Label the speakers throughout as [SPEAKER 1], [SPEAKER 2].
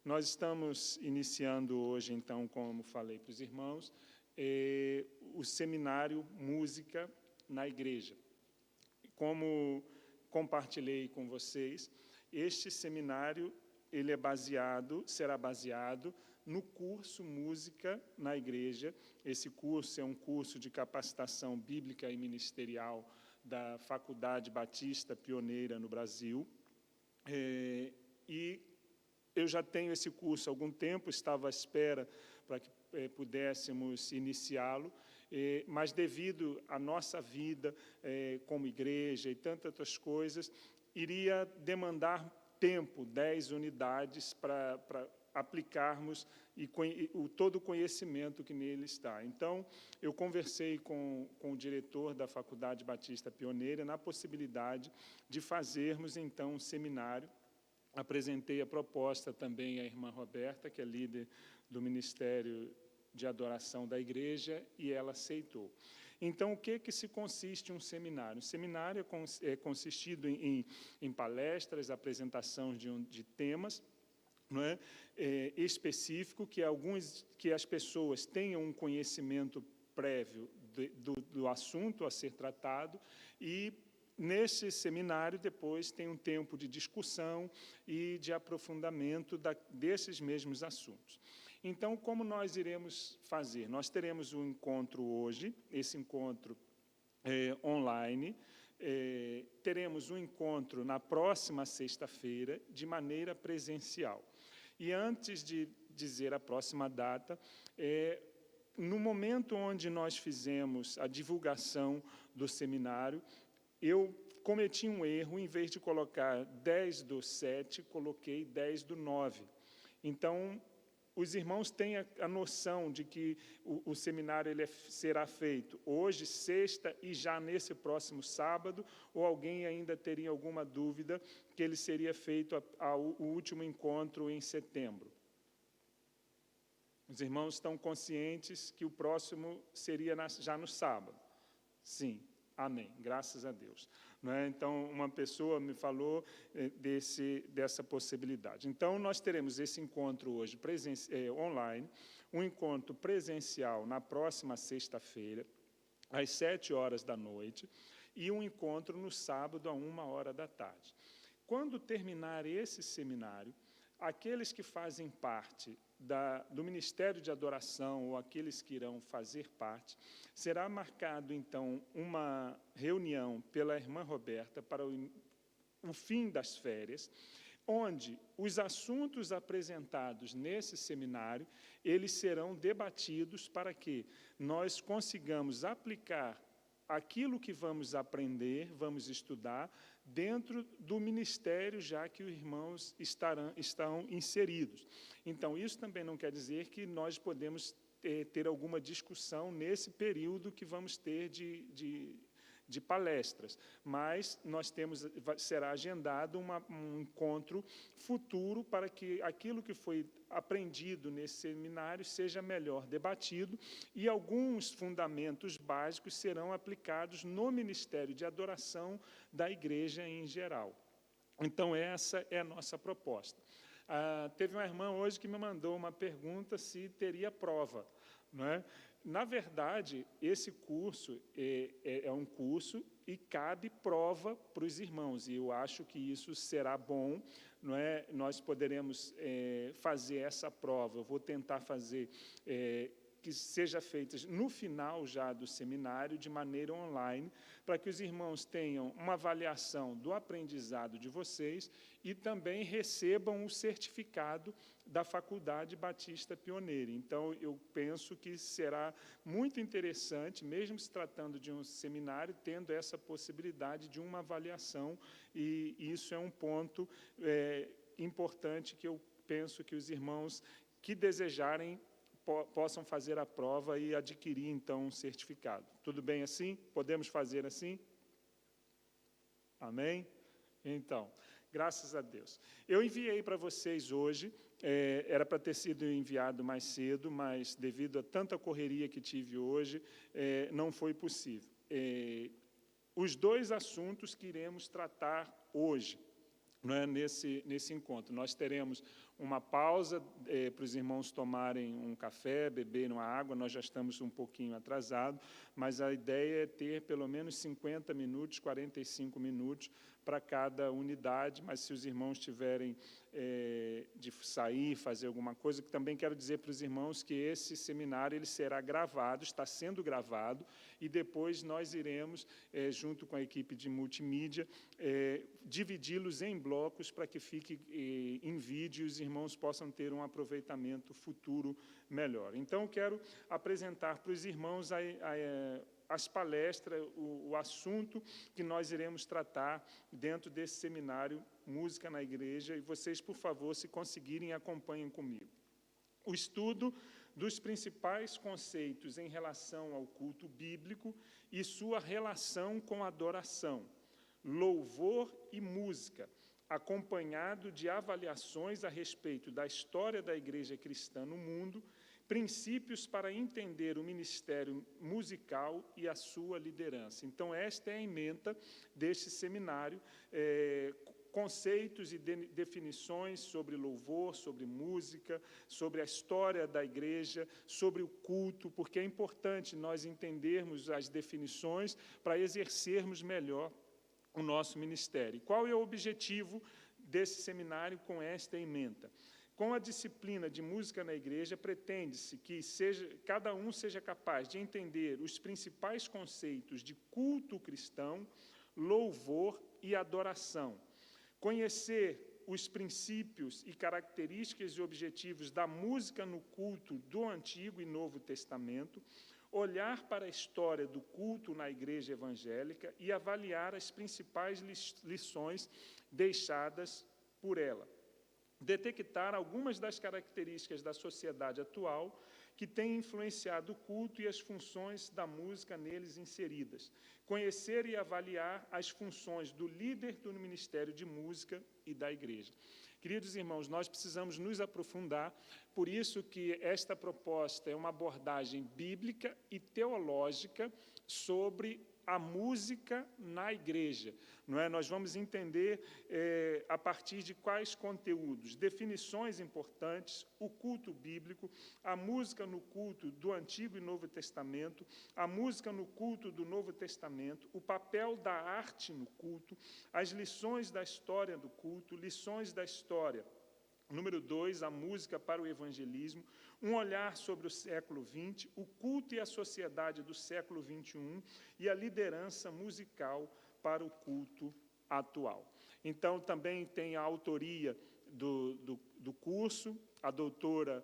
[SPEAKER 1] Nós estamos iniciando hoje, então, como falei para os irmãos, o seminário Música na Igreja. Como compartilhei com vocês, este seminário ele será baseado no curso Música na Igreja. Esse curso é um curso de capacitação bíblica e ministerial da Faculdade Batista Pioneira no Brasil. E eu já tenho esse curso há algum tempo, estava à espera para que pudéssemos iniciá-lo, mas devido à nossa vida como igreja e tantas outras coisas, iria demandar tempo, 10 unidades, para aplicarmos todo o conhecimento que nele está. Então, eu conversei com o diretor da Faculdade Batista Pioneira na possibilidade de fazermos, então, um seminário. Apresentei a proposta também à irmã Roberta, que é líder do Ministério de Adoração da Igreja, e ela aceitou. Então, o que se consiste um seminário? Um seminário é consistido em palestras, apresentação de temas, não é? Específico, que as pessoas tenham um conhecimento prévio do assunto a ser tratado, e nesse seminário, depois, tem um tempo de discussão e de aprofundamento desses mesmos assuntos. Então, como nós iremos fazer? Nós teremos um encontro hoje, esse encontro online, teremos um encontro na próxima sexta-feira, de maneira presencial. E antes de dizer a próxima data, no momento onde nós fizemos a divulgação do seminário, eu cometi um erro, em vez de colocar 10/7, coloquei 10/9. Então, os irmãos têm a noção de que o seminário será feito hoje, sexta, e já nesse próximo sábado, ou alguém ainda teria alguma dúvida que ele seria feito o último encontro em setembro? Os irmãos estão conscientes que o próximo seria já no sábado? Sim. Amém, graças a Deus. Não é? Então, uma pessoa me falou dessa possibilidade. Então, nós teremos esse encontro hoje online, um encontro presencial na próxima sexta-feira, às 7h, e um encontro no sábado, à 13h. Quando terminar esse seminário, aqueles que fazem parte do Ministério de Adoração, ou aqueles que irão fazer parte, será marcado, então, uma reunião pela irmã Roberta para o fim das férias, onde os assuntos apresentados nesse seminário, eles serão debatidos para que nós consigamos aplicar aquilo que vamos aprender, vamos estudar, dentro do ministério, já que os irmãos estão inseridos. Então, isso também não quer dizer que nós podemos ter alguma discussão nesse período que vamos ter de palestras, mas será agendado um encontro futuro para que aquilo que foi aprendido nesse seminário seja melhor debatido, e alguns fundamentos básicos serão aplicados no Ministério de Adoração da Igreja em geral. Então, essa é a nossa proposta. Teve uma irmã hoje que me mandou uma pergunta se teria prova, não é? Na verdade, esse curso é um curso e cabe prova para os irmãos, e eu acho que isso será bom, não é? Nós poderemos fazer essa prova, eu vou tentar fazer que seja feita no final já do seminário, de maneira online, para que os irmãos tenham uma avaliação do aprendizado de vocês e também recebam o certificado da Faculdade Batista Pioneira. Então, eu penso que será muito interessante, mesmo se tratando de um seminário, tendo essa possibilidade de uma avaliação, e isso é um ponto importante que eu penso que os irmãos que desejarem possam fazer a prova e adquirir, então, um certificado. Tudo bem assim? Podemos fazer assim? Amém? Então, graças a Deus. Eu enviei para vocês hoje, era para ter sido enviado mais cedo, mas devido a tanta correria que tive hoje, não foi possível. Os dois assuntos que iremos tratar hoje. não é, nesse encontro. Nós teremos uma pausa para os irmãos tomarem um café, beberem uma água. Nós já estamos um pouquinho atrasados, mas a ideia é ter pelo menos 50 minutos, 45 minutos para cada unidade, mas se os irmãos tiverem de sair, fazer alguma coisa, que também quero dizer para os irmãos que esse seminário ele será gravado, está sendo gravado, e depois nós iremos, junto com a equipe de multimídia, dividi-los em blocos para que fique em vídeo e os irmãos possam ter um aproveitamento futuro melhor. Então, quero apresentar para os irmãos as palestras, o assunto que nós iremos tratar dentro desse seminário Música na Igreja, e vocês, por favor, se conseguirem, acompanhem comigo. O estudo dos principais conceitos em relação ao culto bíblico e sua relação com a adoração, louvor e música, acompanhado de avaliações a respeito da história da igreja cristã no mundo, princípios para entender o ministério musical e a sua liderança. Então, esta é a ementa deste seminário, conceitos e definições sobre louvor, sobre música, sobre a história da igreja, sobre o culto, porque é importante nós entendermos as definições para exercermos melhor o nosso ministério. Qual é o objetivo desse seminário com esta ementa? Com a disciplina de música na igreja, pretende-se que cada um seja capaz de entender os principais conceitos de culto cristão, louvor e adoração, conhecer os princípios e características e objetivos da música no culto do Antigo e Novo Testamento, olhar para a história do culto na igreja evangélica e avaliar as principais lições deixadas por ela. Detectar algumas das características da sociedade atual que têm influenciado o culto e as funções da música neles inseridas. Conhecer e avaliar as funções do líder do ministério de música e da igreja. Queridos irmãos, nós precisamos nos aprofundar, por isso que esta proposta é uma abordagem bíblica e teológica sobre a música na igreja, não é? Nós vamos entender a partir de quais conteúdos, definições importantes, o culto bíblico, a música no culto do Antigo e Novo Testamento, a música no culto do Novo Testamento, o papel da arte no culto, as lições da história do culto, lições da história. Número 2, a música para o evangelismo, um olhar sobre o século XX, o culto e a sociedade do século XXI e a liderança musical para o culto atual. Então, também tem a autoria do curso, a doutora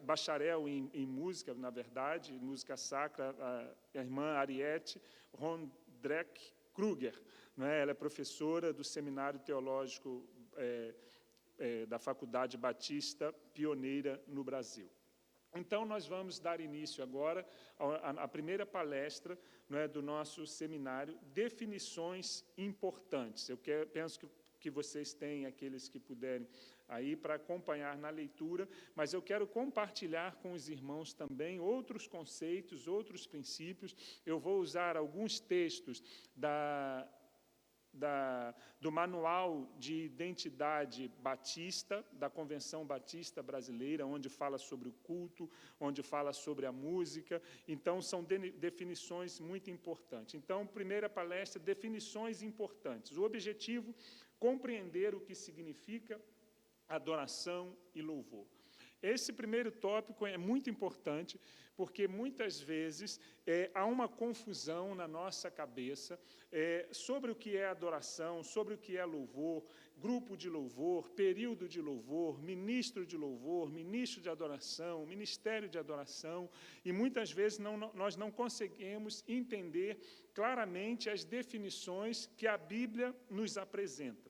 [SPEAKER 1] bacharel em música, na verdade, música sacra, a irmã Ariete Rondrek Kruger, né? Ela é professora do Seminário Teológico da Faculdade Batista, pioneira no Brasil. Então, nós vamos dar início agora à primeira palestra, não é, do nosso seminário, Definições Importantes. Eu penso que vocês têm, aqueles que puderem, aí para acompanhar na leitura, mas eu quero compartilhar com os irmãos também outros conceitos, outros princípios. Eu vou usar alguns textos do Manual de Identidade Batista, da Convenção Batista Brasileira, onde fala sobre o culto, onde fala sobre a música. Então, são definições muito importantes. Então, primeira palestra, definições importantes. O objetivo, compreender o que significa adoração e louvor. Esse primeiro tópico é muito importante, porque muitas vezes há uma confusão na nossa cabeça sobre o que é adoração, sobre o que é louvor, grupo de louvor, período de louvor, ministro de adoração, ministério de adoração, e muitas vezes nós não conseguimos entender claramente as definições que a Bíblia nos apresenta.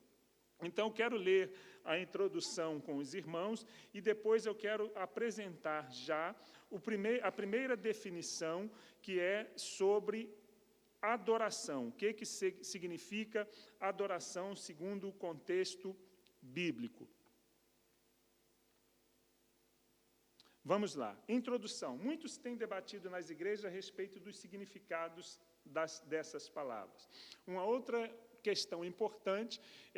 [SPEAKER 1] Então, quero ler a introdução com os irmãos e depois eu quero apresentar já a primeira definição, que é sobre adoração. O que significa adoração segundo o contexto bíblico? Vamos lá. Introdução. Muitos têm debatido nas igrejas a respeito dos significados dessas palavras. Uma outra questão importante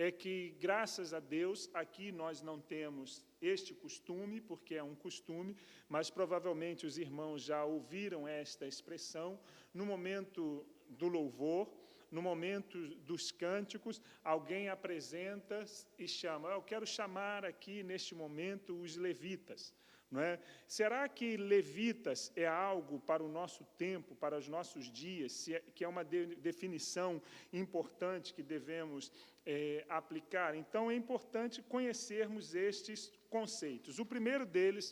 [SPEAKER 1] é que, graças a Deus, aqui nós não temos este costume, porque é um costume, mas provavelmente os irmãos já ouviram esta expressão. No momento do louvor, no momento dos cânticos, alguém apresenta e chama: eu quero chamar aqui, neste momento, os levitas. Não é? Será que levitas é algo para o nosso tempo, para os nossos dias, que é uma definição importante que devemos aplicar? Então, é importante conhecermos estes conceitos. O primeiro deles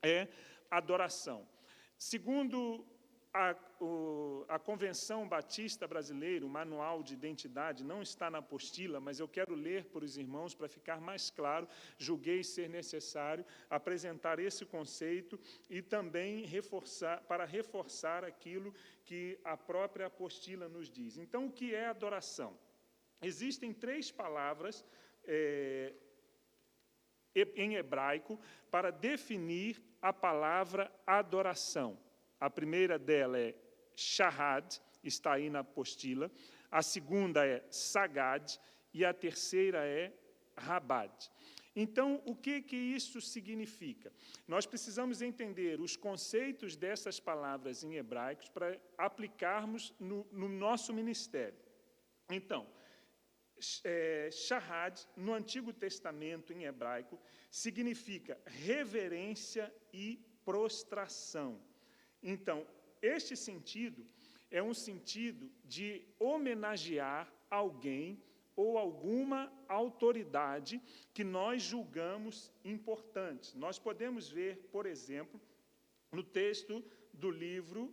[SPEAKER 1] é adoração. Segundo a Convenção Batista Brasileira, o Manual de Identidade, não está na apostila, mas eu quero ler para os irmãos para ficar mais claro. Julguei ser necessário apresentar esse conceito e também reforçar aquilo que a própria apostila nos diz. Então, o que é adoração? Existem 3 palavras em hebraico para definir a palavra adoração. A primeira dela é shahad, está aí na apostila. A segunda é sagad e a terceira é rabad. Então, o que isso significa? Nós precisamos entender os conceitos dessas palavras em hebraico para aplicarmos no nosso ministério. Então, shahad, no Antigo Testamento, em hebraico, significa reverência e prostração. Então, este sentido é um sentido de homenagear alguém ou alguma autoridade que nós julgamos importante. Nós podemos ver, por exemplo, no texto do livro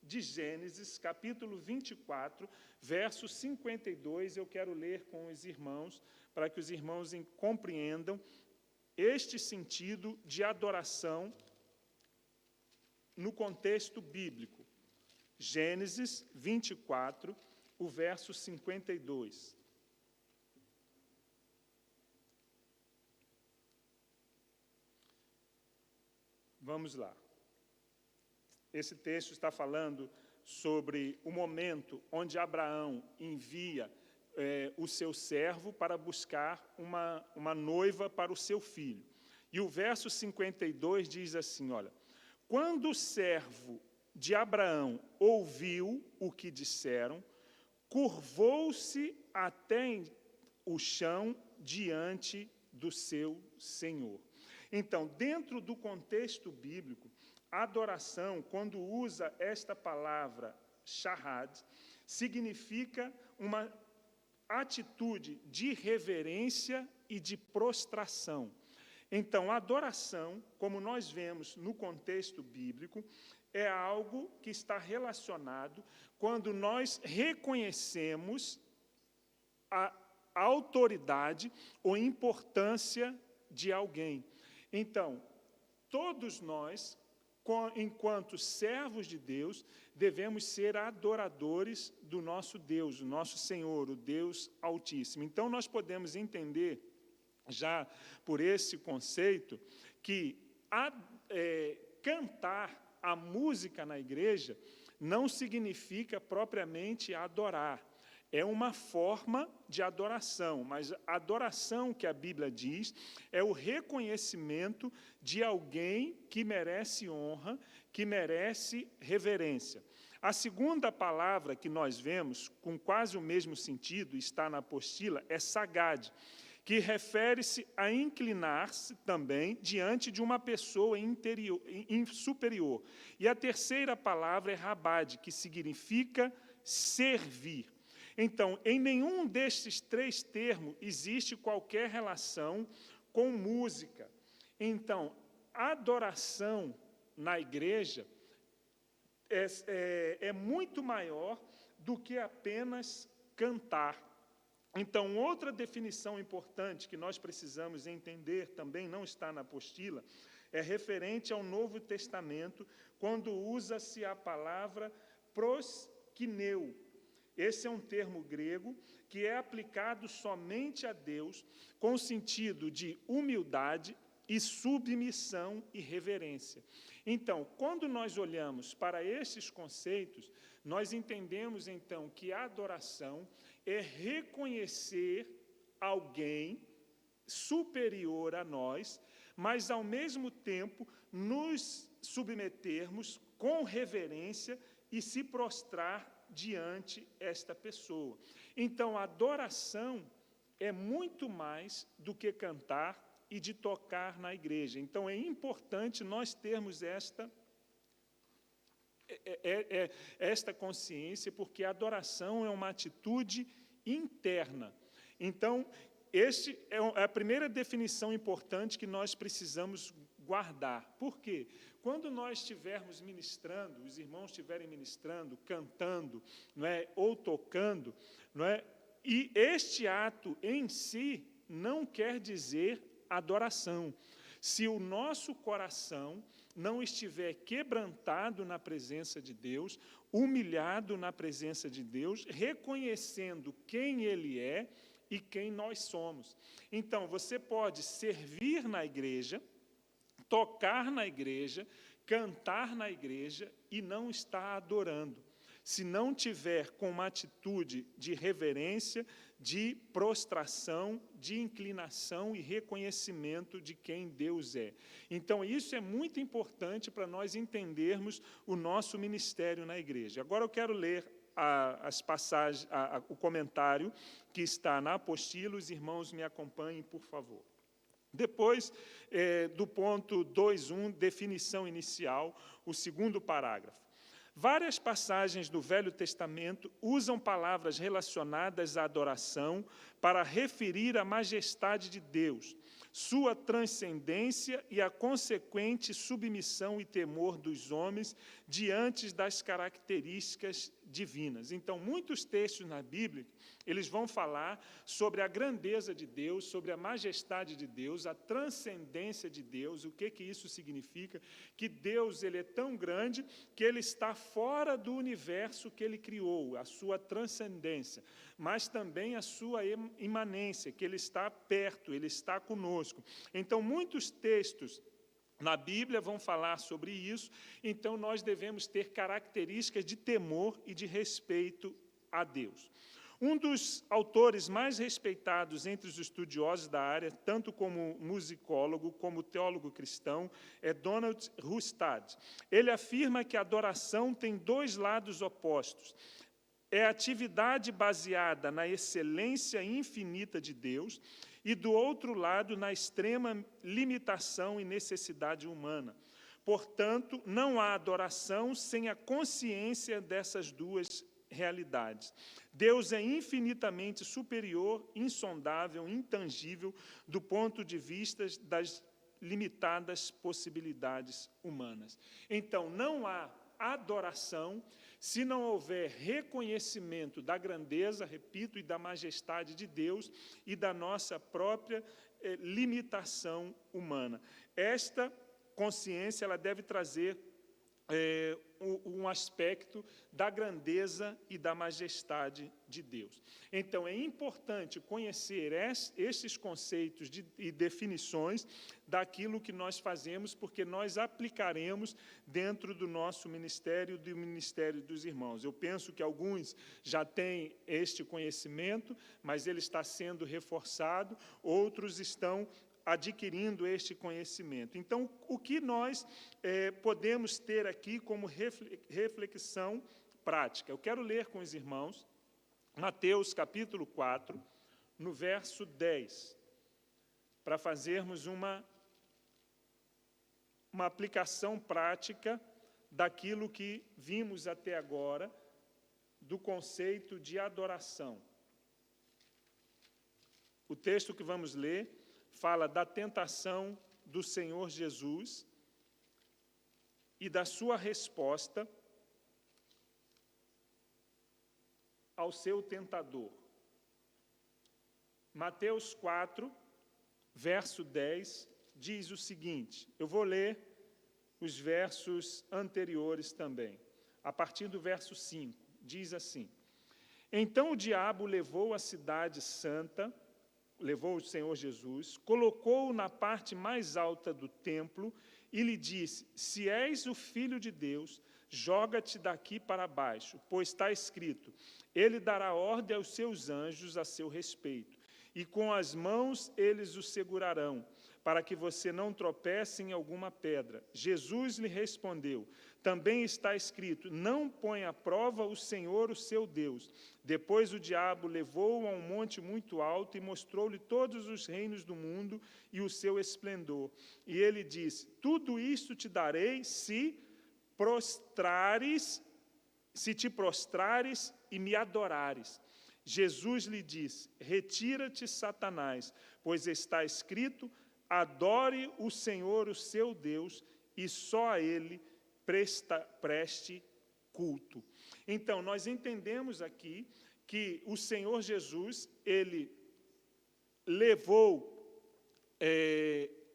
[SPEAKER 1] de Gênesis, capítulo 24, verso 52, eu quero ler com os irmãos, para que os irmãos compreendam este sentido de adoração no contexto bíblico. Gênesis 24, o verso 52. Vamos lá. Esse texto está falando sobre o momento onde Abraão envia o seu servo para buscar uma noiva para o seu filho. E o verso 52 diz assim, olha: quando o servo de Abraão ouviu o que disseram, curvou-se até o chão diante do seu Senhor. Então, dentro do contexto bíblico, a adoração, quando usa esta palavra shahad, significa uma atitude de reverência e de prostração. Então, a adoração, como nós vemos no contexto bíblico, é algo que está relacionado quando nós reconhecemos a autoridade ou importância de alguém. Então, todos nós, enquanto servos de Deus, devemos ser adoradores do nosso Deus, o nosso Senhor, o Deus Altíssimo. Então, nós podemos entender, já por esse conceito, que cantar a música na igreja não significa propriamente adorar. É uma forma de adoração, mas a adoração que a Bíblia diz é o reconhecimento de alguém que merece honra, que merece reverência. A segunda palavra que nós vemos, com quase o mesmo sentido, está na apostila, é sagad, que refere-se a inclinar-se também diante de uma pessoa superior. E a terceira palavra é rabad, que significa servir. Então, em nenhum destes 3 termos existe qualquer relação com música. Então, a adoração na igreja é muito maior do que apenas cantar. Então, outra definição importante que nós precisamos entender, também não está na apostila, é referente ao Novo Testamento, quando usa-se a palavra proskineu. Esse é um termo grego que é aplicado somente a Deus, com o sentido de humildade e submissão e reverência. Então, quando nós olhamos para esses conceitos, nós entendemos, então, que a adoração é reconhecer alguém superior a nós, mas, ao mesmo tempo, nos submetermos com reverência e se prostrar diante esta pessoa. Então, a adoração é muito mais do que cantar e de tocar na igreja. Então, é importante nós termos esta consciência, porque a adoração é uma atitude interna. Então, esta é a primeira definição importante que nós precisamos guardar. Por quê? Quando nós estivermos ministrando, os irmãos estiverem ministrando, cantando, não é, ou tocando, não é, e este ato em si não quer dizer adoração. Se o nosso coração não estiver quebrantado na presença de Deus, humilhado na presença de Deus, reconhecendo quem Ele é e quem nós somos. Então, você pode servir na igreja, tocar na igreja, cantar na igreja e não estar adorando. Se não tiver com uma atitude de reverência, de prostração, de inclinação e reconhecimento de quem Deus é. Então, isso é muito importante para nós entendermos o nosso ministério na igreja. Agora eu quero ler as passagens, o comentário que está na apostila. Os irmãos me acompanhem, por favor. Depois do ponto 2.1, definição inicial, o segundo parágrafo. Várias passagens do Velho Testamento usam palavras relacionadas à adoração para referir a majestade de Deus, sua transcendência e a consequente submissão e temor dos homens diante das características divinas. Então, muitos textos na Bíblia, eles vão falar sobre a grandeza de Deus, sobre a majestade de Deus, a transcendência de Deus. O que isso significa? Que Deus, ele é tão grande que ele está fora do universo que ele criou, a sua transcendência, mas também a sua imanência, que ele está perto, ele está conosco. Então, muitos textos na Bíblia vão falar sobre isso, então nós devemos ter características de temor e de respeito a Deus. Um dos autores mais respeitados entre os estudiosos da área, tanto como musicólogo como teólogo cristão, é Donald Hustad. Ele afirma que a adoração tem dois lados opostos. É a atividade baseada na excelência infinita de Deus e, do outro lado, na extrema limitação e necessidade humana. Portanto, não há adoração sem a consciência dessas duas realidades. Deus é infinitamente superior, insondável, intangível, do ponto de vista das limitadas possibilidades humanas. Então, não há adoração se não houver reconhecimento da grandeza, repito, e da majestade de Deus e da nossa própria limitação humana. Esta consciência, ela deve trazer um aspecto da grandeza e da majestade de Deus. Então, é importante conhecer esses conceitos e definições daquilo que nós fazemos, porque nós aplicaremos dentro do nosso ministério e do ministério dos irmãos. Eu penso que alguns já têm este conhecimento, mas ele está sendo reforçado, outros estão adquirindo este conhecimento. Então, o que nós podemos ter aqui como reflexão prática? Eu quero ler com os irmãos Mateus, capítulo 4, no verso 10, para fazermos uma aplicação prática daquilo que vimos até agora, do conceito de adoração. O texto que vamos ler fala da tentação do Senhor Jesus e da sua resposta ao seu tentador. Mateus 4, verso 10, diz o seguinte, eu vou ler os versos anteriores também. A partir do verso 5, diz assim: Então o diabo levou a cidade santa levou o Senhor Jesus, colocou-o na parte mais alta do templo e lhe disse: se és o Filho de Deus, joga-te daqui para baixo, pois está escrito: ele dará ordem aos seus anjos a seu respeito, e com as mãos eles o segurarão, para que você não tropece em alguma pedra. Jesus lhe respondeu: também está escrito: não põe à prova o Senhor, o seu Deus. Depois o diabo levou-o a um monte muito alto e mostrou-lhe todos os reinos do mundo e o seu esplendor. E ele disse: tudo isto te darei se te prostrares e me adorares. Jesus lhe disse: retira-te, Satanás, pois está escrito: adore o Senhor, o seu Deus, e só a Ele preste culto. Então, nós entendemos aqui que o Senhor Jesus, Ele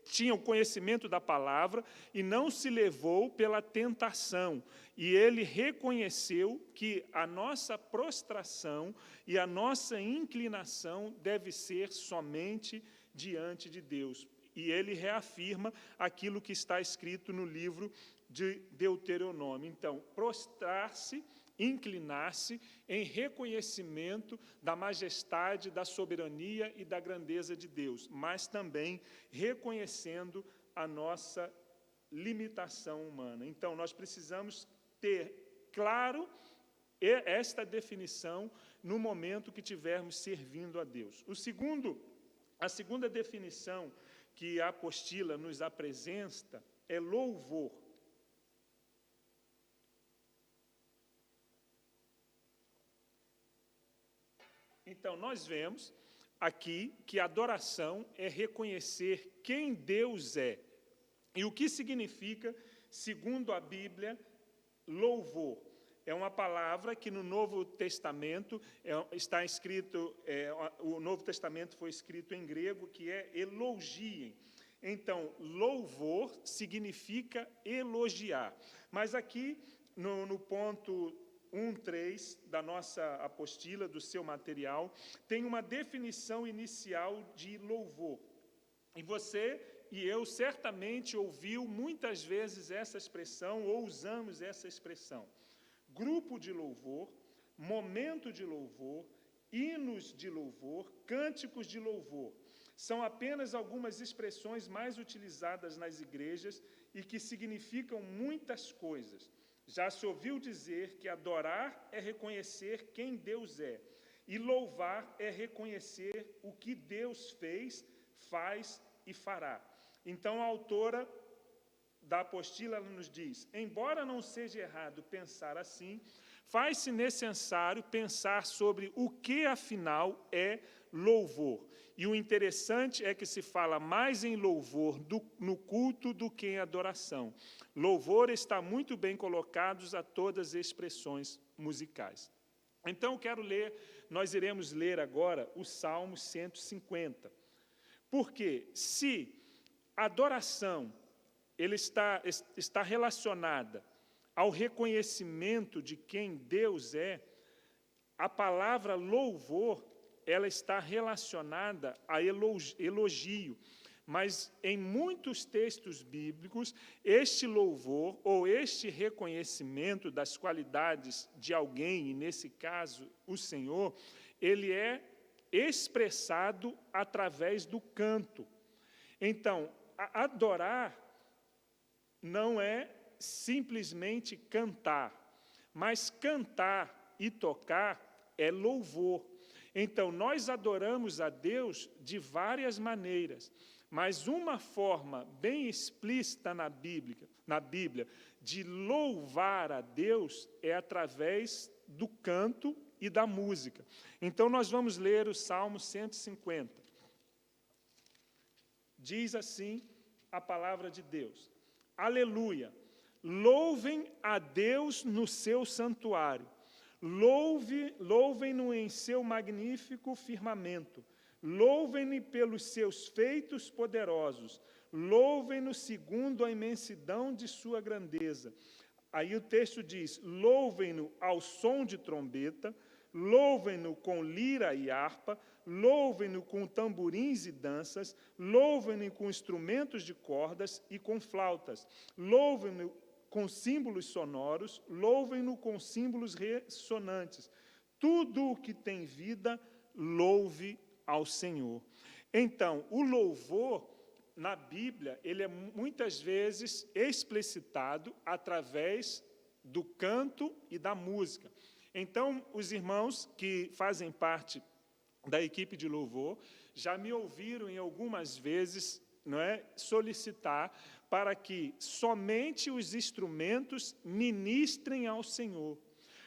[SPEAKER 1] tinha o conhecimento da palavra e não se levou pela tentação. E Ele reconheceu que a nossa prostração e a nossa inclinação deve ser somente diante de Deus. E Ele reafirma aquilo que está escrito no livro de Deuteronômio. Então, prostrar-se, inclinar-se em reconhecimento da majestade, da soberania e da grandeza de Deus, mas também reconhecendo a nossa limitação humana. Então, nós precisamos ter claro esta definição no momento que estivermos servindo a Deus. A segunda definição que a apostila nos apresenta é louvor. Então, nós vemos aqui que adoração é reconhecer quem Deus é. E o que significa, segundo a Bíblia, louvor? É uma palavra que no Novo Testamento está escrito, o Novo Testamento foi escrito em grego, que é elogiem. Então, louvor significa elogiar. Mas aqui, no ponto 1.3 da nossa apostila, do seu material, tem uma definição inicial de louvor. E você e eu certamente ouviu muitas vezes essa expressão, ou usamos essa expressão. Grupo de louvor, momento de louvor, hinos de louvor, cânticos de louvor. São apenas algumas expressões mais utilizadas nas igrejas e que significam muitas coisas. Já se ouviu dizer que adorar é reconhecer quem Deus é, e louvar é reconhecer o que Deus fez, faz e fará. Então, a autora da apostila nos diz: embora não seja errado pensar assim, faz-se necessário pensar sobre o que, afinal, é louvor. E o interessante é que se fala mais em louvor no culto do que em adoração. Louvor está muito bem colocado a todas as expressões musicais. Então, nós iremos ler agora o Salmo 150. Porque se a adoração está relacionada ao reconhecimento de quem Deus é, a palavra louvor, ela está relacionada a elogio. Mas em muitos textos bíblicos, este louvor ou este reconhecimento das qualidades de alguém, e nesse caso o Senhor, ele é expressado através do canto. Então, adorar não é simplesmente cantar, mas cantar e tocar é louvor. Então, nós adoramos a Deus de várias maneiras, mas uma forma bem explícita na Bíblia de louvar a Deus é através do canto e da música. Então, nós vamos ler o Salmo 150. Diz assim a palavra de Deus: aleluia, louvem a Deus no seu santuário, louvem-no em seu magnífico firmamento, louvem-no pelos seus feitos poderosos, louvem-no segundo a imensidão de sua grandeza. Aí o texto diz: louvem-no ao som de trombeta, louvem-no com lira e harpa, louvem-no com tamborins e danças, louvem-no com instrumentos de cordas e com flautas, louvem-no com símbolos sonoros, louvem-no com símbolos ressonantes. Tudo o que tem vida, louve ao Senhor. Então, o louvor, na Bíblia, ele é muitas vezes explicitado através do canto e da música. Então, os irmãos que fazem parte da equipe de louvor já me ouviram em algumas vezes, solicitar para que somente os instrumentos ministrem ao Senhor.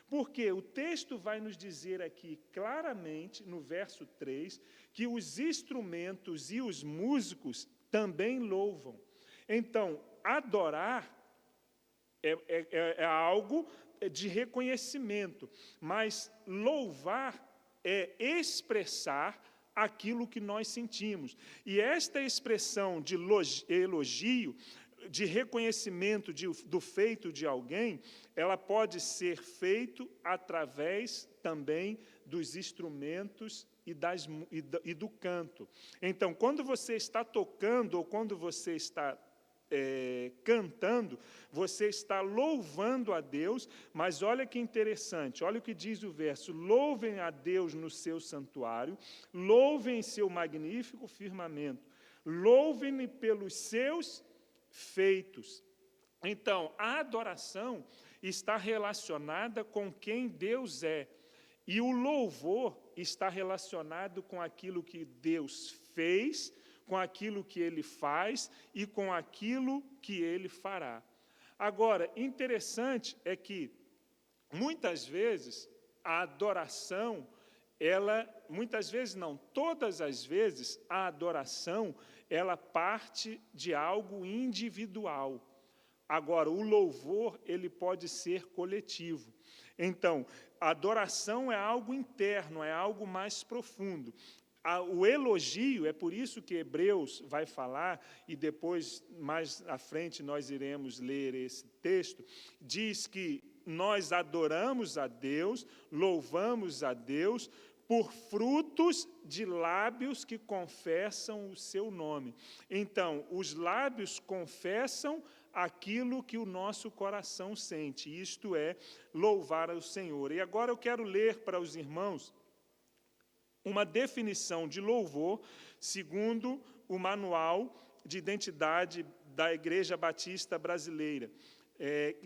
[SPEAKER 1] Porque o texto vai nos dizer aqui claramente, no verso 3, que os instrumentos e os músicos também louvam. Então, adorar é algo de reconhecimento, mas louvar é expressar aquilo que nós sentimos. E esta expressão de elogio, de reconhecimento do feito de alguém, ela pode ser feito através também dos instrumentos e do canto. Então, quando você está tocando ou quando você está cantando, você está louvando a Deus, mas olha que interessante, olha o que diz o verso: louvem a Deus no seu santuário, louvem seu magnífico firmamento, louvem-me pelos seus feitos. Então, a adoração está relacionada com quem Deus é, e o louvor está relacionado com aquilo que Deus fez, com aquilo que Ele faz e com aquilo que Ele fará. Agora, interessante é que, muitas vezes, a adoração, muitas vezes não, todas as vezes, a adoração, ela parte de algo individual. Agora, o louvor, ele pode ser coletivo. Então, a adoração é algo interno, é algo mais profundo. O elogio, é por isso que Hebreus vai falar, e depois, mais à frente, nós iremos ler esse texto, diz que nós adoramos a Deus, louvamos a Deus, por frutos de lábios que confessam o seu nome. Então, os lábios confessam aquilo que o nosso coração sente, isto é, louvar ao Senhor. E agora eu quero ler para os irmãos uma definição de louvor, segundo o Manual de Identidade da Igreja Batista Brasileira.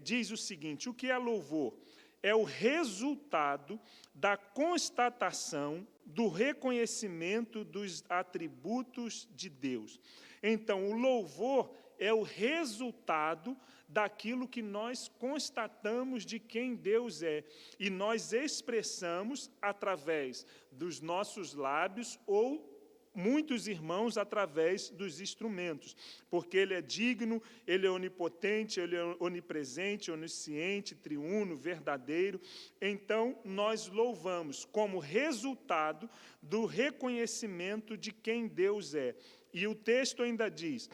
[SPEAKER 1] Diz o seguinte: o que é louvor? É o resultado da constatação do reconhecimento dos atributos de Deus. Então, o louvor é o resultado daquilo que nós constatamos de quem Deus é, e nós expressamos através dos nossos lábios ou muitos irmãos através dos instrumentos, porque Ele é digno, Ele é onipotente, Ele é onipresente, onisciente, triuno, verdadeiro. Então, nós louvamos como resultado do reconhecimento de quem Deus é. E o texto ainda diz: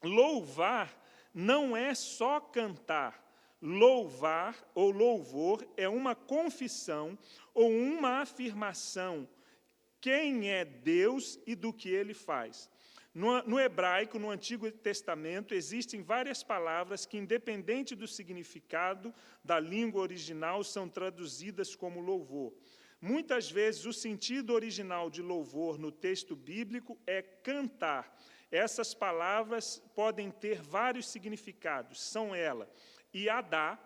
[SPEAKER 1] louvar não é só cantar. Louvar ou louvor é uma confissão ou uma afirmação quem é Deus e do que Ele faz. No hebraico, no Antigo Testamento, existem várias palavras que, independente do significado da língua original, são traduzidas como louvor. Muitas vezes, o sentido original de louvor no texto bíblico é cantar. Essas palavras podem ter vários significados. São elas: iadá,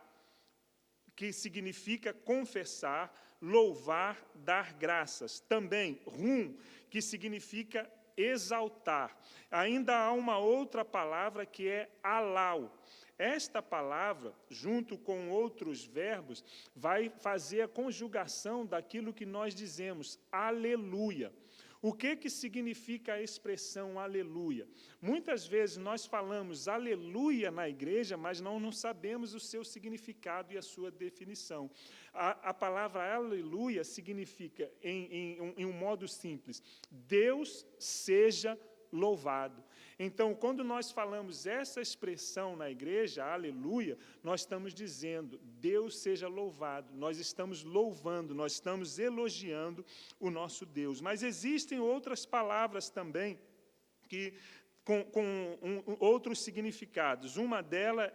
[SPEAKER 1] que significa confessar, louvar, dar graças. Também rum, que significa exaltar. Ainda há uma outra palavra que é alau. Esta palavra, junto com outros verbos, vai fazer a conjugação daquilo que nós dizemos, aleluia. O que significa a expressão aleluia? Muitas vezes nós falamos aleluia na igreja, mas não sabemos o seu significado e a sua definição. A palavra aleluia significa, em um modo simples, Deus seja louvado. Então, quando nós falamos essa expressão na igreja, aleluia, nós estamos dizendo, Deus seja louvado, nós estamos louvando, nós estamos elogiando o nosso Deus. Mas existem outras palavras também que com outros significados. Uma delas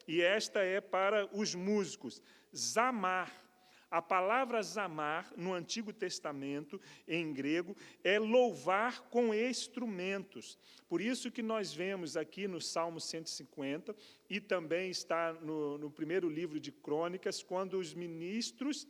[SPEAKER 1] e esta é para os músicos, zamar. A palavra zamar, no Antigo Testamento, em grego, é louvar com instrumentos. Por isso que nós vemos aqui no Salmo 150, e também está no primeiro livro de Crônicas, quando os ministros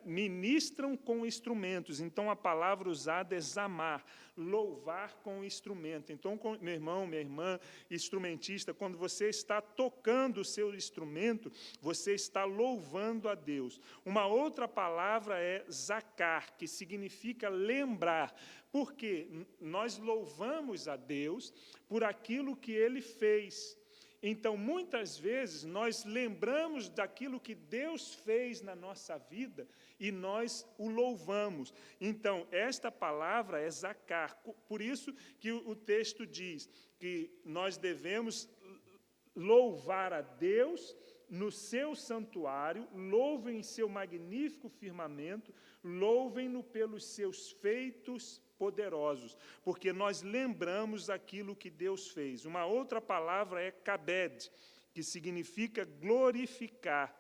[SPEAKER 1] ministram com instrumentos. Então, a palavra usada é zamar, louvar com instrumento. Então, meu irmão, minha irmã, instrumentista, quando você está tocando o seu instrumento, você está louvando a Deus. Uma outra palavra é zacar, que significa lembrar, porque nós louvamos a Deus por aquilo que Ele fez. Então, muitas vezes, nós lembramos daquilo que Deus fez na nossa vida e nós o louvamos. Então, esta palavra é zacar. Por isso que o texto diz que nós devemos louvar a Deus no seu santuário, louvem seu magnífico firmamento, louvem-no pelos seus feitos poderosos, porque nós lembramos aquilo que Deus fez. Uma outra palavra é kabed, que significa glorificar.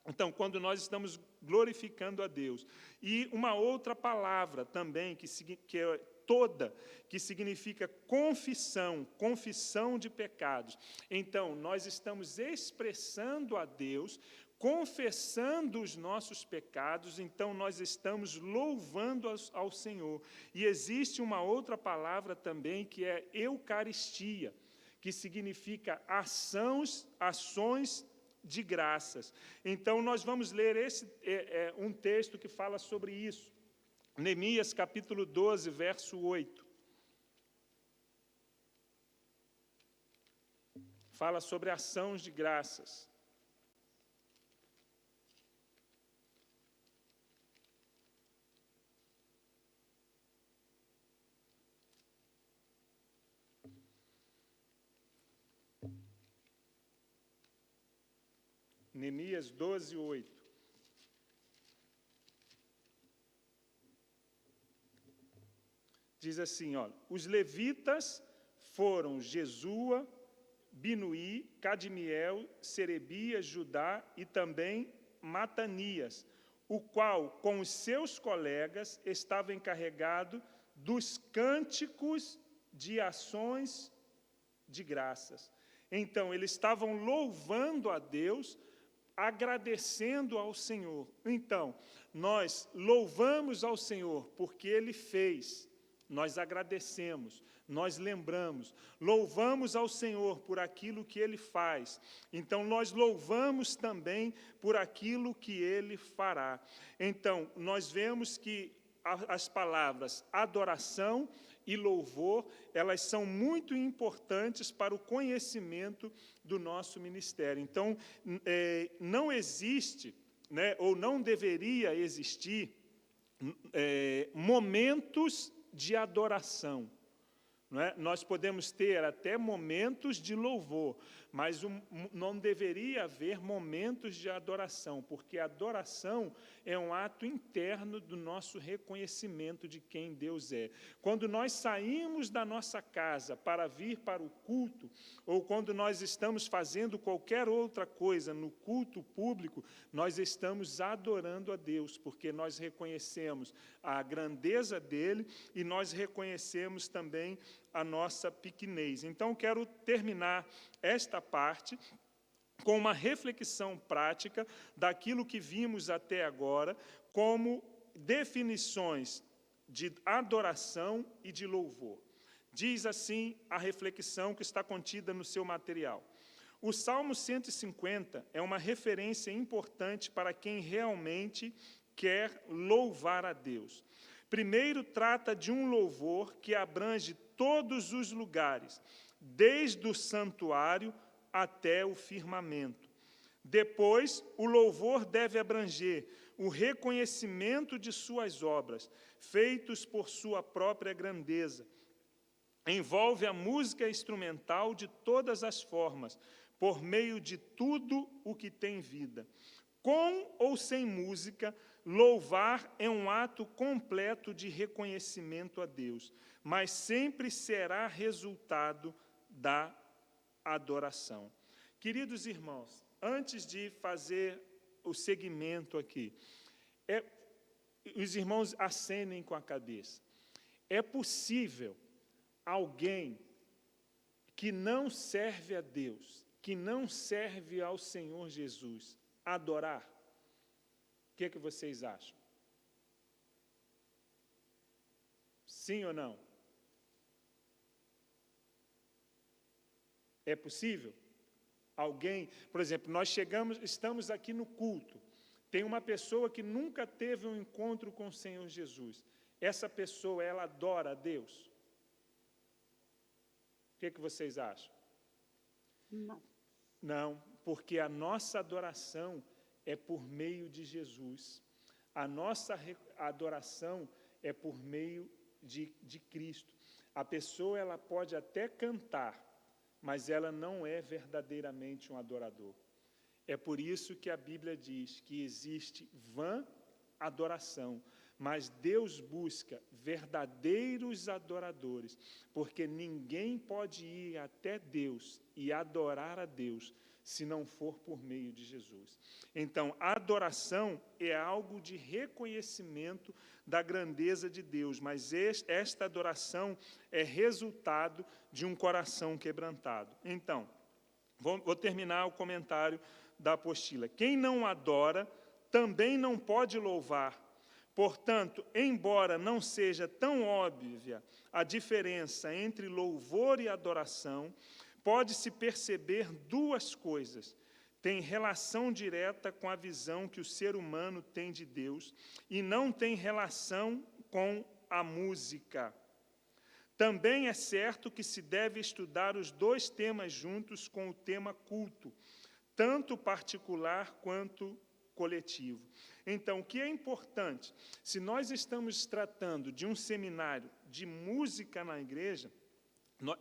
[SPEAKER 1] Então, quando nós estamos glorificando a Deus. E uma outra palavra também, que é toda, que significa confissão, confissão de pecados. Então, nós estamos expressando a Deus, confessando os nossos pecados, então nós estamos louvando ao Senhor. E existe uma outra palavra também, que é eucaristia, que significa ações de graças. Então, nós vamos ler um texto que fala sobre isso. Neemias, capítulo 12, verso 8. Fala sobre ações de graças. Neemias 12, 8. Diz assim, os levitas foram Jesua, Binuí, Cadmiel, Serebias, Judá e também Matanias, o qual, com os seus colegas, estava encarregado dos cânticos de ações de graças. Então, eles estavam louvando a Deus, agradecendo ao Senhor. Então, nós louvamos ao Senhor porque Ele fez. Nós agradecemos, nós lembramos, louvamos ao Senhor por aquilo que Ele faz. Então, nós louvamos também por aquilo que Ele fará. Então, nós vemos que as palavras adoração e louvor, elas são muito importantes para o conhecimento do nosso ministério. Então, não existe, ou não deveria existir, momentos de adoração. Nós podemos ter até momentos de louvor, mas não deveria haver momentos de adoração, porque a adoração é um ato interno do nosso reconhecimento de quem Deus é. Quando nós saímos da nossa casa para vir para o culto, ou quando nós estamos fazendo qualquer outra coisa no culto público, nós estamos adorando a Deus, porque nós reconhecemos a grandeza dEle e nós reconhecemos também a nossa pequenez. Então, quero terminar esta parte com uma reflexão prática daquilo que vimos até agora como definições de adoração e de louvor. Diz assim a reflexão que está contida no seu material. O Salmo 150 é uma referência importante para quem realmente quer louvar a Deus. Primeiro, trata de um louvor que abrange todos os lugares, desde o santuário até o firmamento. Depois, o louvor deve abranger o reconhecimento de suas obras, feitos por sua própria grandeza, envolve a música instrumental de todas as formas, por meio de tudo o que tem vida. Com ou sem música, louvar é um ato completo de reconhecimento a Deus, mas sempre será resultado da adoração. Queridos irmãos, antes de fazer o segmento aqui, os irmãos acenem com a cabeça. É possível alguém que não serve a Deus, que não serve ao Senhor Jesus, adorar? O que vocês acham? Sim ou não? É possível? Alguém, por exemplo, estamos aqui no culto, tem uma pessoa que nunca teve um encontro com o Senhor Jesus. Essa pessoa, ela adora a Deus? O que vocês acham?
[SPEAKER 2] Não.
[SPEAKER 1] Não, porque a nossa adoração é por meio de Jesus. A nossa adoração é por meio de Cristo. A pessoa, ela pode até cantar, mas ela não é verdadeiramente um adorador. É por isso que a Bíblia diz que existe vã adoração, mas Deus busca verdadeiros adoradores, porque ninguém pode ir até Deus e adorar a Deus se não for por meio de Jesus. Então, a adoração é algo de reconhecimento da grandeza de Deus, mas esta adoração é resultado de um coração quebrantado. Então, vou terminar o comentário da apostila. Quem não adora também não pode louvar. Portanto, embora não seja tão óbvia a diferença entre louvor e adoração, pode-se perceber duas coisas. Tem relação direta com a visão que o ser humano tem de Deus e não tem relação com a música. Também é certo que se deve estudar os dois temas juntos com o tema culto, tanto particular quanto coletivo. Então, o que é importante? Se nós estamos tratando de um seminário de música na igreja,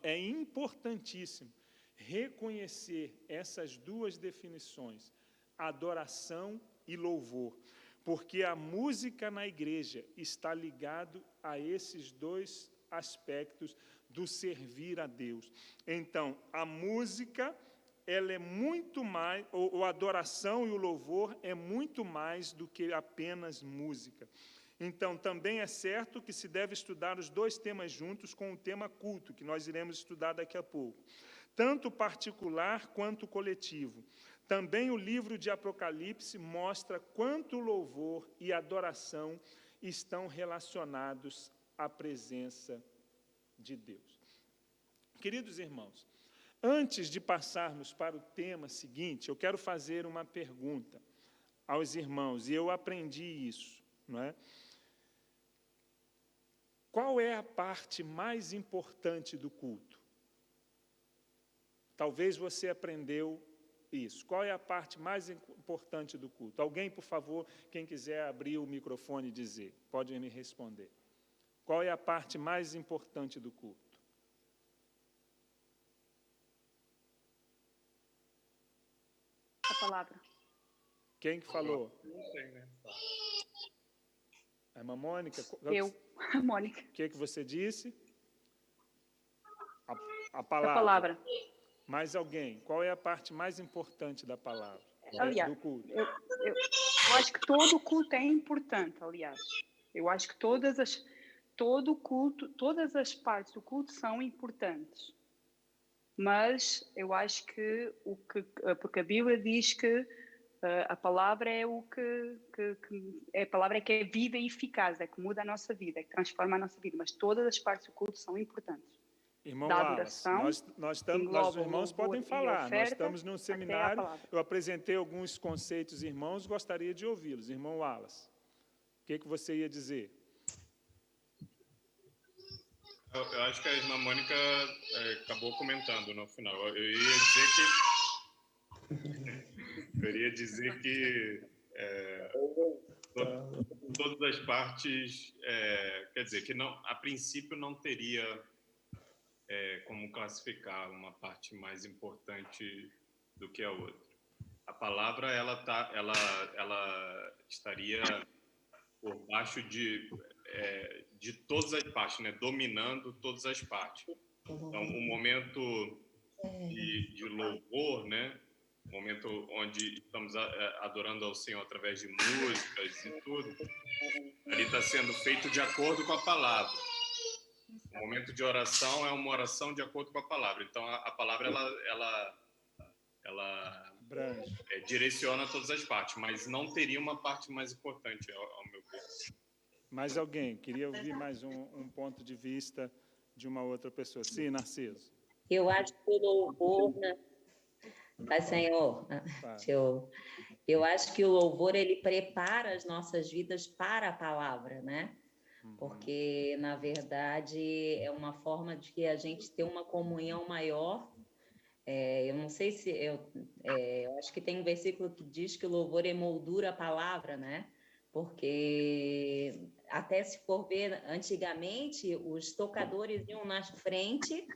[SPEAKER 1] é importantíssimo reconhecer essas duas definições, adoração e louvor, porque a música na igreja está ligado a esses dois aspectos do servir a Deus. Então, a música, ela é muito mais, a adoração e o louvor é muito mais do que apenas música. Então, também é certo que se deve estudar os dois temas juntos com o tema culto, que nós iremos estudar daqui a pouco, tanto particular quanto coletivo. Também o livro de Apocalipse mostra quanto louvor e adoração estão relacionados à presença de Deus. Queridos irmãos, antes de passarmos para o tema seguinte, eu quero fazer uma pergunta aos irmãos, e eu aprendi isso, não é? Qual é a parte mais importante do culto? Talvez você aprendeu isso. Qual é a parte mais importante do culto? Alguém, por favor, quem quiser abrir o microfone e dizer, pode me responder. Qual é a parte mais importante do culto?
[SPEAKER 2] A palavra.
[SPEAKER 1] Quem que falou? Não sei, né? A irmã Mônica?
[SPEAKER 2] Eu, a Mônica.
[SPEAKER 1] O que você disse? A palavra.
[SPEAKER 2] A palavra.
[SPEAKER 1] Mais alguém? Qual é a parte mais importante da palavra?
[SPEAKER 2] Aliás,
[SPEAKER 1] do culto?
[SPEAKER 2] Eu acho que todo o culto é importante, aliás. Eu acho que todas as partes do culto são importantes. Mas eu acho que porque a Bíblia diz que a palavra é a palavra que é vida e eficaz, é que muda a nossa vida, é que transforma a nossa vida. Mas todas as partes do culto são importantes.
[SPEAKER 1] Irmão Wallace, nós os irmãos podem falar. Nós estamos num seminário, eu apresentei alguns conceitos, irmãos, gostaria de ouvi-los. Irmão Wallace, o que você ia dizer?
[SPEAKER 3] Eu acho que a irmã Mônica acabou comentando no final. Eu iria dizer que todas as partes, quer dizer, que não, a princípio não teria como classificar uma parte mais importante do que a outra. A palavra ela estaria por baixo de todas as partes, né? Dominando todas as partes. Então, o momento de louvor, né? O momento onde estamos adorando ao Senhor através de músicas e tudo, ali está sendo feito de acordo com a palavra. O momento de oração é uma oração de acordo com a palavra. Então, a palavra ela direciona todas as partes, mas não teria uma parte mais importante, ao meu ver.
[SPEAKER 1] Mais alguém? Queria ouvir mais um ponto de vista de uma outra pessoa. Sim, Narciso.
[SPEAKER 4] Eu acho que o louvor, né? Pai Senhor, eu acho que o louvor, ele prepara as nossas vidas para a palavra, né? Porque, na verdade, é uma forma de que a gente ter uma comunhão maior. Eu não sei se... Eu acho que tem um versículo que diz que o louvor emoldura a palavra, né? Porque, até se for ver, antigamente, os tocadores iam na frente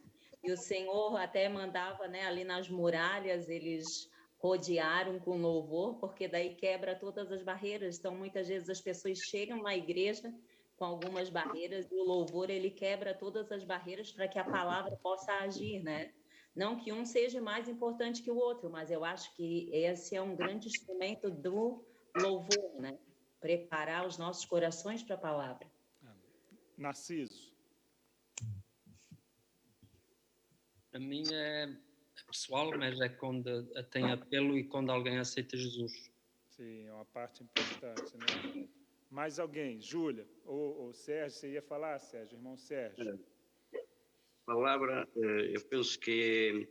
[SPEAKER 4] e o Senhor até mandava, né, ali nas muralhas, eles rodearam com louvor, porque daí quebra todas as barreiras. Então, muitas vezes as pessoas chegam na igreja com algumas barreiras e o louvor, ele quebra todas as barreiras para que a palavra possa agir, né? Não que um seja mais importante que o outro, mas eu acho que esse é um grande instrumento do louvor, né? Preparar os nossos corações para a palavra.
[SPEAKER 1] Narciso.
[SPEAKER 5] A minha é pessoal, mas é quando tem apelo e quando alguém aceita Jesus.
[SPEAKER 1] Sim, é uma parte importante, né? Mais alguém? Júlia ou Sérgio, você ia falar, Sérgio, irmão Sérgio?
[SPEAKER 6] A palavra, eu penso que,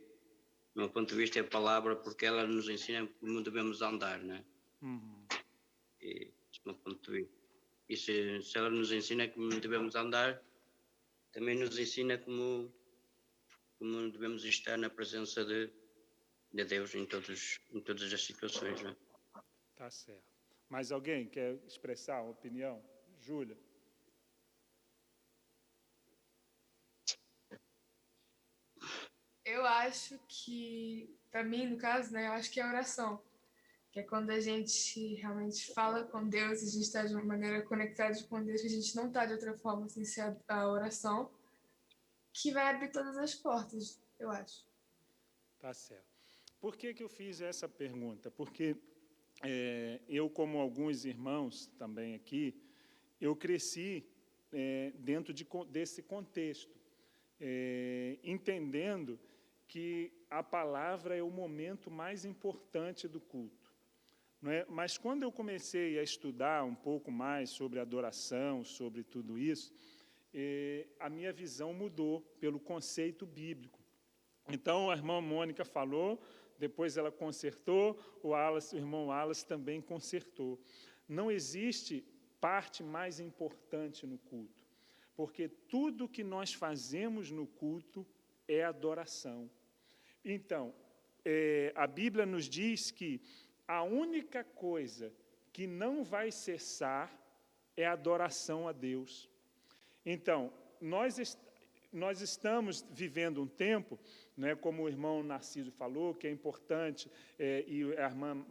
[SPEAKER 6] do meu ponto de vista, é a palavra porque ela nos ensina como devemos andar, né? Esse é o meu ponto de vista. E se ela nos ensina como devemos andar, também nos ensina como devemos estar na presença de Deus em todas as situações, né?
[SPEAKER 1] Tá certo. Mais alguém quer expressar uma opinião? Júlia.
[SPEAKER 7] Eu acho que, para mim, no caso, né, eu acho que é a oração. Que é quando a gente realmente fala com Deus, a gente está de uma maneira conectada com Deus, que a gente não está de outra forma sem ser a oração, que vai abrir todas as portas, eu acho.
[SPEAKER 1] Tá certo. Por que eu fiz essa pergunta? Porque eu, como alguns irmãos também aqui, eu cresci dentro desse contexto, entendendo que a palavra é o momento mais importante do culto. Não é? Mas quando eu comecei a estudar um pouco mais sobre adoração, sobre tudo isso, a minha visão mudou pelo conceito bíblico. Então, a irmã Mônica falou, depois ela consertou, o irmão Wallace também consertou. Não existe parte mais importante no culto, porque tudo que nós fazemos no culto é adoração. Então, a Bíblia nos diz que a única coisa que não vai cessar é a adoração a Deus. Então, nós estamos vivendo um tempo, né, como o irmão Narciso falou, que é importante, e a irmã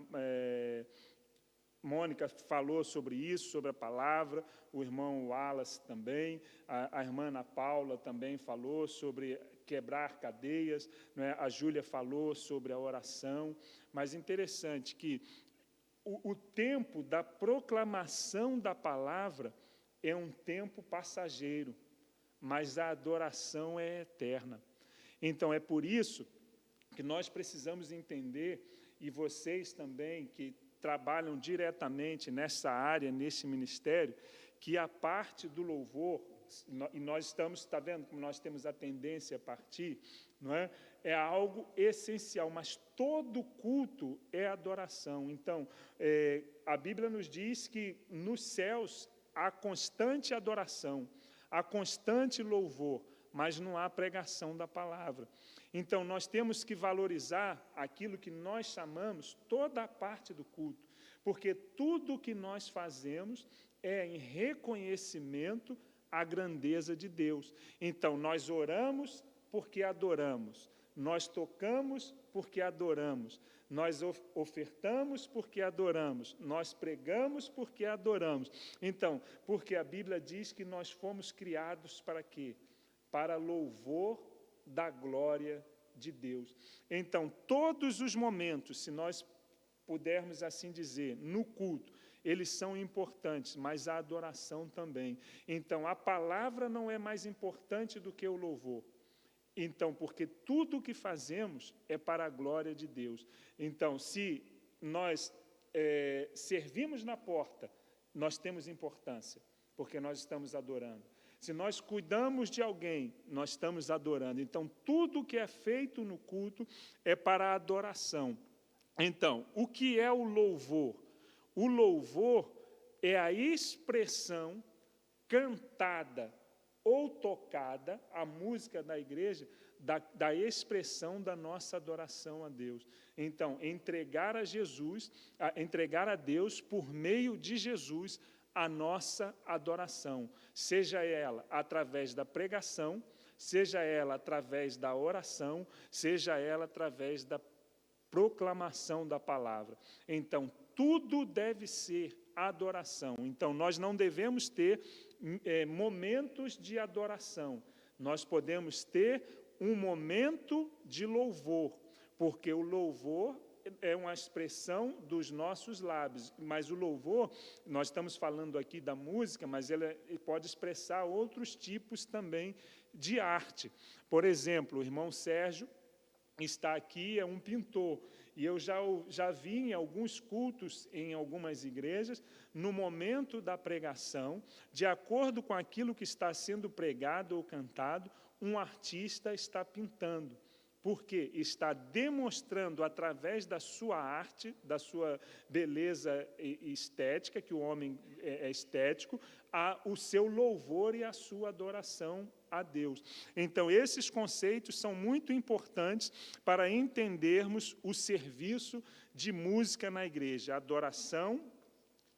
[SPEAKER 1] Mônica falou sobre isso, sobre a palavra, o irmão Wallace também, a irmã Ana Paula também falou sobre quebrar cadeias, né? A Júlia falou sobre a oração, mas interessante que o tempo da proclamação da palavra é um tempo passageiro, mas a adoração é eterna. Então, é por isso que nós precisamos entender, e vocês também que trabalham diretamente nessa área, nesse ministério, que a parte do louvor, e nós estamos, está vendo como nós temos a tendência a partir, não é? É algo essencial, mas todo culto é adoração. Então, a Bíblia nos diz que nos céus há constante adoração, há constante louvor, mas não há pregação da palavra. Então, nós temos que valorizar aquilo que nós chamamos toda a parte do culto, porque tudo o que nós fazemos é em reconhecimento à grandeza de Deus. Então, nós oramos porque adoramos. Nós tocamos porque adoramos. Nós ofertamos porque adoramos. Nós pregamos porque adoramos. Então, porque a Bíblia diz que nós fomos criados para quê? Para louvor da glória de Deus. Então, todos os momentos, se nós pudermos assim dizer, no culto, eles são importantes, mas a adoração também. Então, a palavra não é mais importante do que o louvor. Então, porque tudo o que fazemos é para a glória de Deus. Então, se nós servimos na porta, nós temos importância, porque nós estamos adorando. Se nós cuidamos de alguém, nós estamos adorando. Então, tudo que é feito no culto é para a adoração. Então, o que é o louvor? O louvor é a expressão cantada ou tocada, a música da igreja, da expressão da nossa adoração a Deus. Então, entregar a Deus, por meio de Jesus, a nossa adoração, seja ela através da pregação, seja ela através da oração, seja ela através da proclamação da palavra. Então, tudo deve ser adoração. Então, nós não devemos ter momentos de adoração. Nós podemos ter um momento de louvor, porque o louvor é uma expressão dos nossos lábios, mas o louvor, nós estamos falando aqui da música, mas ele pode expressar outros tipos também de arte. Por exemplo, o irmão Sérgio está aqui, é um pintor, e eu já vi em alguns cultos, em algumas igrejas, no momento da pregação, de acordo com aquilo que está sendo pregado ou cantado, um artista está pintando, porque está demonstrando através da sua arte, da sua beleza estética, que o homem é estético, o seu louvor e a sua adoração a Deus. Então, esses conceitos são muito importantes para entendermos o serviço de música na igreja. Adoração,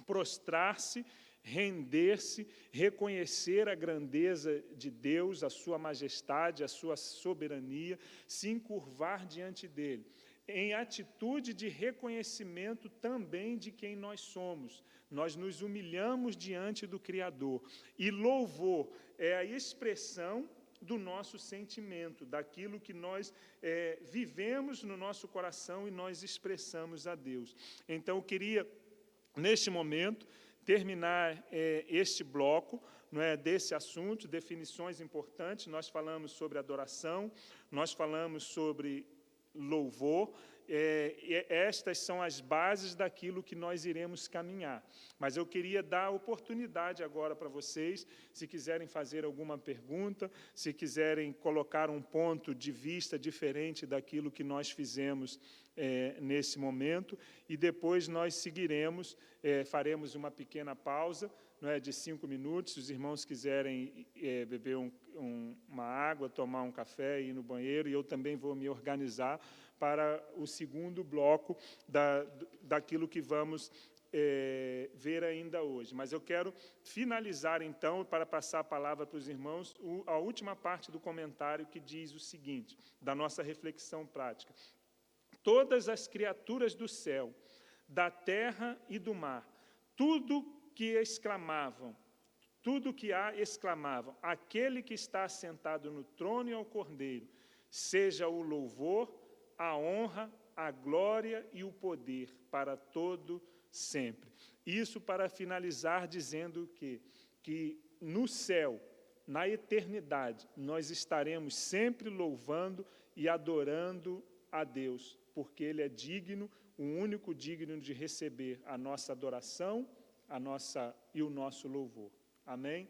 [SPEAKER 1] prostrar-se, render-se, reconhecer a grandeza de Deus, a sua majestade, a sua soberania, se encurvar diante dele, em atitude de reconhecimento também de quem nós somos. Nós nos humilhamos diante do Criador. E louvor é a expressão do nosso sentimento, daquilo que nós vivemos no nosso coração e nós expressamos a Deus. Então, eu queria, neste momento, terminar este bloco, não é, desse assunto, definições importantes. Nós falamos sobre adoração, nós falamos sobre louvor, estas são as bases daquilo que nós iremos caminhar. Mas eu queria dar a oportunidade agora para vocês, se quiserem fazer alguma pergunta, se quiserem colocar um ponto de vista diferente daquilo que nós fizemos nesse momento, e depois nós seguiremos, faremos uma pequena pausa, não é, de 5 minutos. Se os irmãos quiserem beber uma água, tomar um café, ir no banheiro, e eu também vou me organizar para o segundo bloco daquilo que vamos ver ainda hoje. Mas eu quero finalizar, então, para passar a palavra para os irmãos, a última parte do comentário que diz o seguinte, da nossa reflexão prática. Todas as criaturas do céu, da terra e do mar, tudo que exclamavam, tudo que há exclamavam, aquele que está assentado no trono e ao Cordeiro, seja o louvor, a honra, a glória e o poder para todo sempre. Isso para finalizar dizendo que no céu, na eternidade, nós estaremos sempre louvando e adorando a Deus, porque Ele é digno, o único digno de receber a nossa adoração, e o nosso louvor. Amém?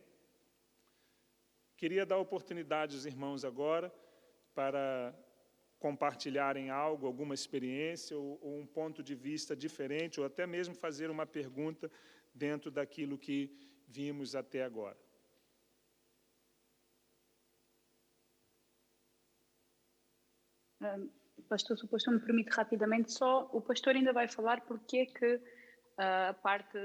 [SPEAKER 1] Queria dar oportunidade aos irmãos agora para compartilharem algo, alguma experiência ou um ponto de vista diferente, ou até mesmo fazer uma pergunta dentro daquilo que vimos até agora.
[SPEAKER 2] Pastor, se o pastor me permite rapidamente, só o pastor ainda vai falar porque é que a parte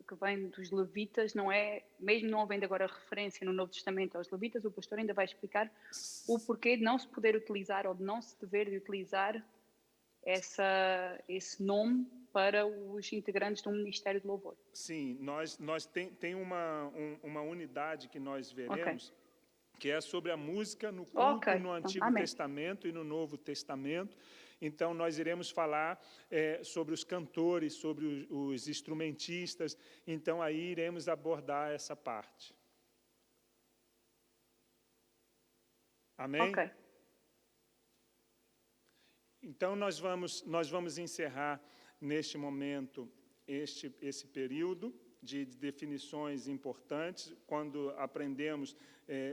[SPEAKER 2] que vem dos levitas não é, mesmo não havendo agora referência no Novo Testamento aos levitas, o pastor ainda vai explicar o porquê de não se poder utilizar ou de não se dever de utilizar esse nome para os integrantes do Ministério de Louvor.
[SPEAKER 1] Sim, nós tem uma unidade que nós veremos, que é sobre a música no culto no Antigo Testamento e no Novo Testamento. Então, nós iremos falar sobre os cantores, sobre os instrumentistas. Então, aí iremos abordar essa parte. Amém?
[SPEAKER 2] Ok.
[SPEAKER 1] Então, nós vamos encerrar, neste momento, esse período de definições importantes, quando aprendemos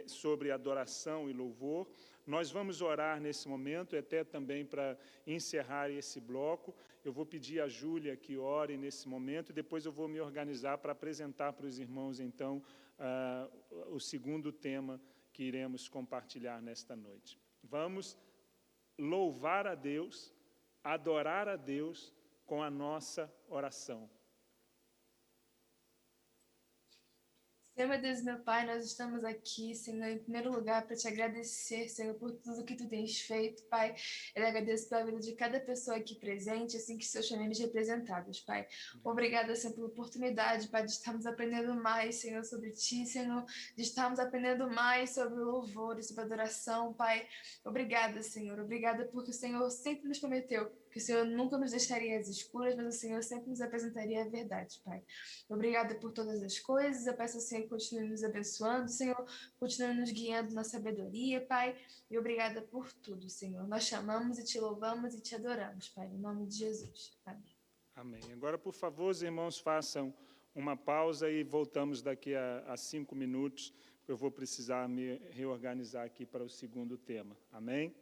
[SPEAKER 1] sobre adoração e louvor. Nós vamos orar nesse momento, até também para encerrar esse bloco. Eu vou pedir a Júlia que ore nesse momento, e depois eu vou me organizar para apresentar para os irmãos, então, o segundo tema que iremos compartilhar nesta noite. Vamos louvar a Deus, adorar a Deus com a nossa oração.
[SPEAKER 7] Senhor, meu Deus, meu Pai, nós estamos aqui, Senhor, em primeiro lugar, para te agradecer, Senhor, por tudo que tu tens feito, Pai. Eu agradeço pela vida de cada pessoa aqui presente, assim que seus chamamentos representados, Pai. Obrigada, Senhor, pela oportunidade, Pai, de estarmos aprendendo mais, Senhor, sobre Ti, Senhor, de estarmos aprendendo mais sobre o louvor e sobre a adoração, Pai. Obrigada, Senhor. Obrigada porque o Senhor sempre nos prometeu que o Senhor nunca nos deixaria às escuras, mas o Senhor sempre nos apresentaria a verdade, Pai. Obrigada por todas as coisas. Eu peço ao Senhor que continue nos abençoando, Senhor, continue nos guiando na sabedoria, Pai. E obrigada por tudo, Senhor. Nós te amamos e te louvamos e te adoramos, Pai, em nome de Jesus. Amém.
[SPEAKER 1] Amém. Agora, por favor, os irmãos façam uma pausa e voltamos daqui a 5 minutos, porque eu vou precisar me reorganizar aqui para o segundo tema. Amém?